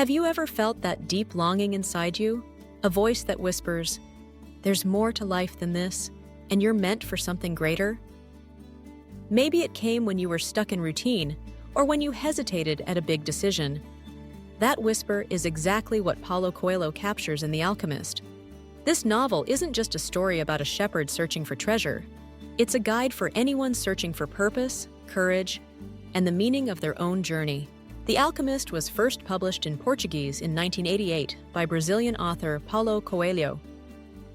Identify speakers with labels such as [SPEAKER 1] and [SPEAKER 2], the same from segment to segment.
[SPEAKER 1] Have you ever felt that deep longing inside you? A voice that whispers, "There's more to life than this, and you're meant for something greater?" Maybe it came when you were stuck in routine, or when you hesitated at a big decision. That whisper is exactly what Paulo Coelho captures in The Alchemist. This novel isn't just a story about a shepherd searching for treasure. It's a guide for anyone searching for purpose, courage, and the meaning of their own journey. The Alchemist was first published in Portuguese in 1988 by Brazilian author Paulo Coelho.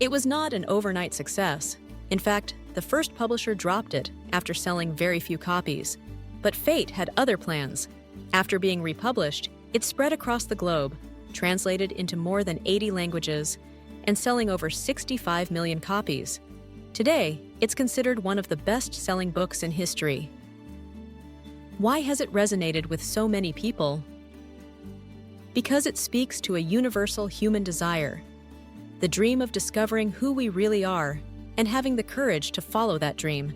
[SPEAKER 1] It was not an overnight success. In fact, the first publisher dropped it after selling very few copies. But fate had other plans. After being republished, it spread across the globe, translated into more than 80 languages, and selling over 65 million copies. Today, it's considered one of the best-selling books in history. Why has it resonated with so many people? Because it speaks to a universal human desire, the dream of discovering who we really are and having the courage to follow that dream.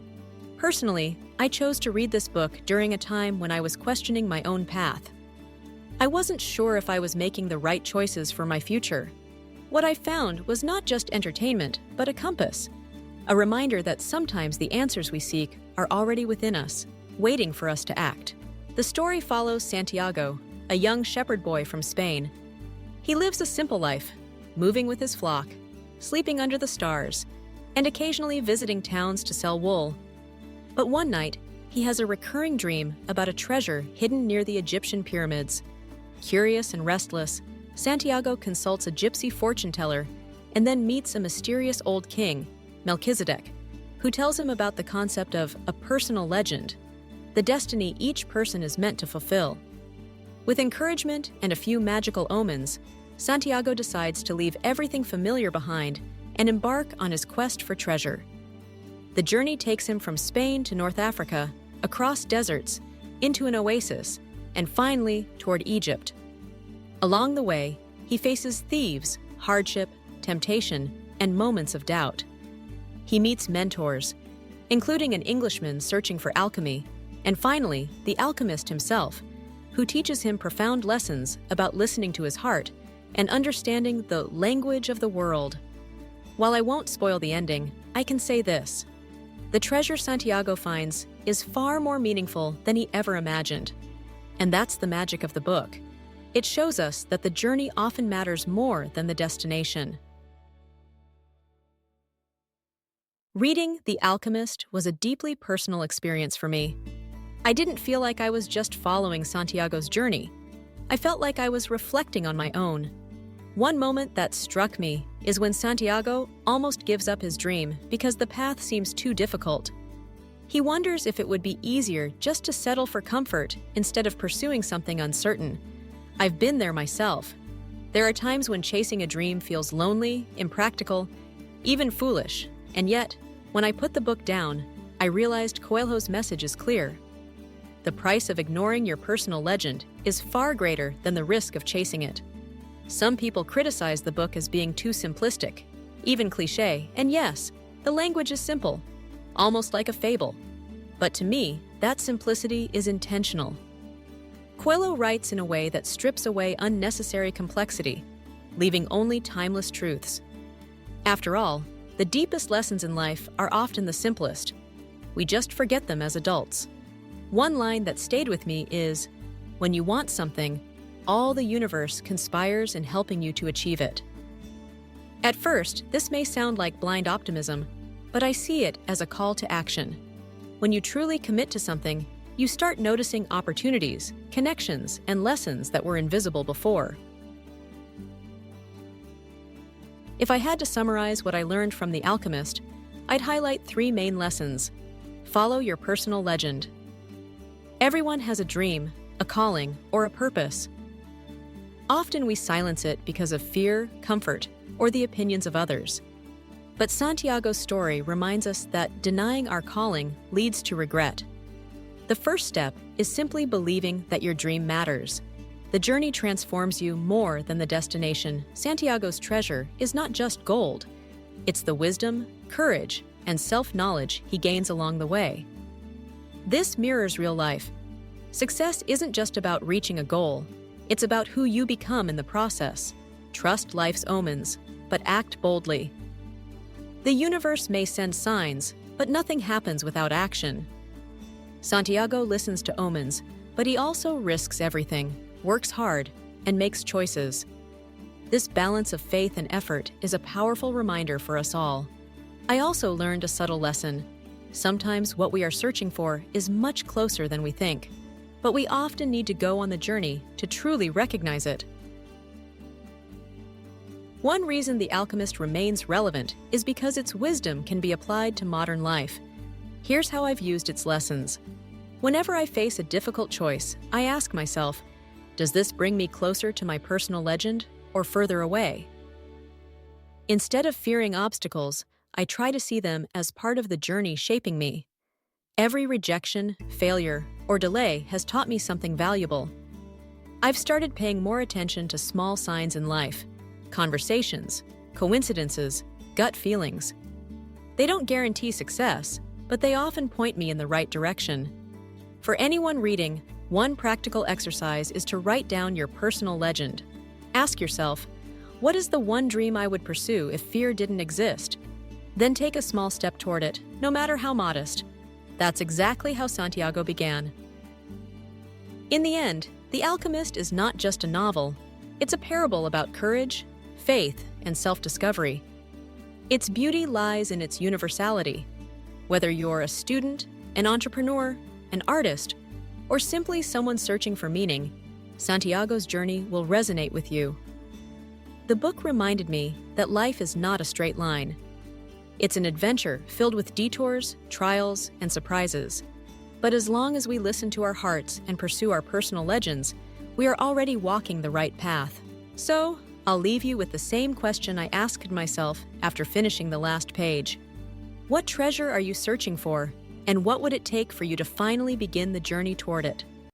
[SPEAKER 1] Personally, I chose to read this book during a time when I was questioning my own path. I wasn't sure if I was making the right choices for my future. What I found was not just entertainment, but a compass, a reminder that sometimes the answers we seek are already within us, waiting for us to act. The story follows Santiago, a young shepherd boy from Spain. He lives a simple life, moving with his flock, sleeping under the stars, and occasionally visiting towns to sell wool. But one night, he has a recurring dream about a treasure hidden near the Egyptian pyramids. Curious and restless, Santiago consults a gypsy fortune teller and then meets a mysterious old king, Melchizedek, who tells him about the concept of a personal legend, the destiny each person is meant to fulfill. With encouragement and a few magical omens, Santiago decides to leave everything familiar behind and embark on his quest for treasure. The journey takes him from Spain to North Africa, across deserts, into an oasis, and finally toward Egypt. Along the way, he faces thieves, hardship, temptation, and moments of doubt. He meets mentors, including an Englishman searching for alchemy, and finally, the alchemist himself, who teaches him profound lessons about listening to his heart and understanding the language of the world. While I won't spoil the ending, I can say this. The treasure Santiago finds is far more meaningful than he ever imagined. And that's the magic of the book. It shows us that the journey often matters more than the destination. Reading The Alchemist was a deeply personal experience for me. I didn't feel like I was just following Santiago's journey. I felt like I was reflecting on my own. One moment that struck me is when Santiago almost gives up his dream because the path seems too difficult. He wonders if it would be easier just to settle for comfort instead of pursuing something uncertain. I've been there myself. There are times when chasing a dream feels lonely, impractical, even foolish. And yet, when I put the book down, I realized Coelho's message is clear. The price of ignoring your personal legend is far greater than the risk of chasing it. Some people criticize the book as being too simplistic, even cliché, and yes, the language is simple, almost like a fable. But to me, that simplicity is intentional. Coelho writes in a way that strips away unnecessary complexity, leaving only timeless truths. After all, the deepest lessons in life are often the simplest. We just forget them as adults. One line that stayed with me is, "When you want something, all the universe conspires in helping you to achieve it." At first, this may sound like blind optimism, but I see it as a call to action. When you truly commit to something, you start noticing opportunities, connections, and lessons that were invisible before. If I had to summarize what I learned from The Alchemist, I'd highlight 3 main lessons. Follow your personal legend. Everyone has a dream, a calling, or a purpose. Often we silence it because of fear, comfort, or the opinions of others. But Santiago's story reminds us that denying our calling leads to regret. The first step is simply believing that your dream matters. The journey transforms you more than the destination. Santiago's treasure is not just gold. It's the wisdom, courage, and self-knowledge he gains along the way. This mirrors real life. Success isn't just about reaching a goal. It's about who you become in the process. Trust life's omens, but act boldly. The universe may send signs, but nothing happens without action. Santiago listens to omens, but he also risks everything, works hard, and makes choices. This balance of faith and effort is a powerful reminder for us all. I also learned a subtle lesson. Sometimes what we are searching for is much closer than we think, but we often need to go on the journey to truly recognize it. One reason The Alchemist remains relevant is because its wisdom can be applied to modern life. Here's how I've used its lessons. Whenever I face a difficult choice, I ask myself, does this bring me closer to my personal legend or further away? Instead of fearing obstacles, I try to see them as part of the journey shaping me. Every rejection, failure, or delay has taught me something valuable. I've started paying more attention to small signs in life, conversations, coincidences, gut feelings. They don't guarantee success, but they often point me in the right direction. For anyone reading, one practical exercise is to write down your personal legend. Ask yourself, what is the one dream I would pursue if fear didn't exist? Then take a small step toward it, no matter how modest. That's exactly how Santiago began. In the end, The Alchemist is not just a novel. It's a parable about courage, faith, and self-discovery. Its beauty lies in its universality. Whether you're a student, an entrepreneur, an artist, or simply someone searching for meaning, Santiago's journey will resonate with you. The book reminded me that life is not a straight line. It's an adventure filled with detours, trials, and surprises. But as long as we listen to our hearts and pursue our personal legends, we are already walking the right path. So, I'll leave you with the same question I asked myself after finishing the last page. What treasure are you searching for, and what would it take for you to finally begin the journey toward it?